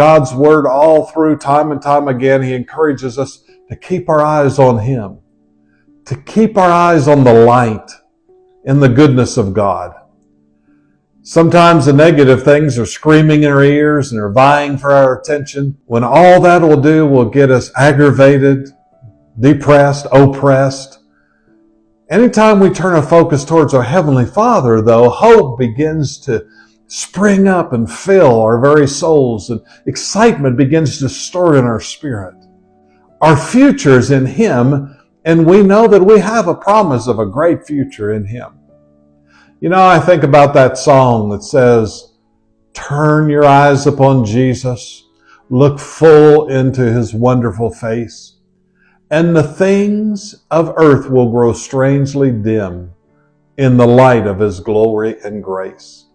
God's Word all through, time and time again, He encourages us to keep our eyes on Him, to keep our eyes on the light and the goodness of God. Sometimes the negative things are screaming in our ears and are vying for our attention, when all that will do will get us aggravated, depressed, oppressed. Anytime we turn our focus towards our Heavenly Father, though, hope begins to spring up and fill our very souls, and excitement begins to stir in our spirit. Our future is in Him, and we know that we have a promise of a great future in Him. You know, I think about that song that says, "Turn your eyes upon Jesus, look full into His wonderful face, and the things of earth will grow strangely dim in the light of His glory and grace."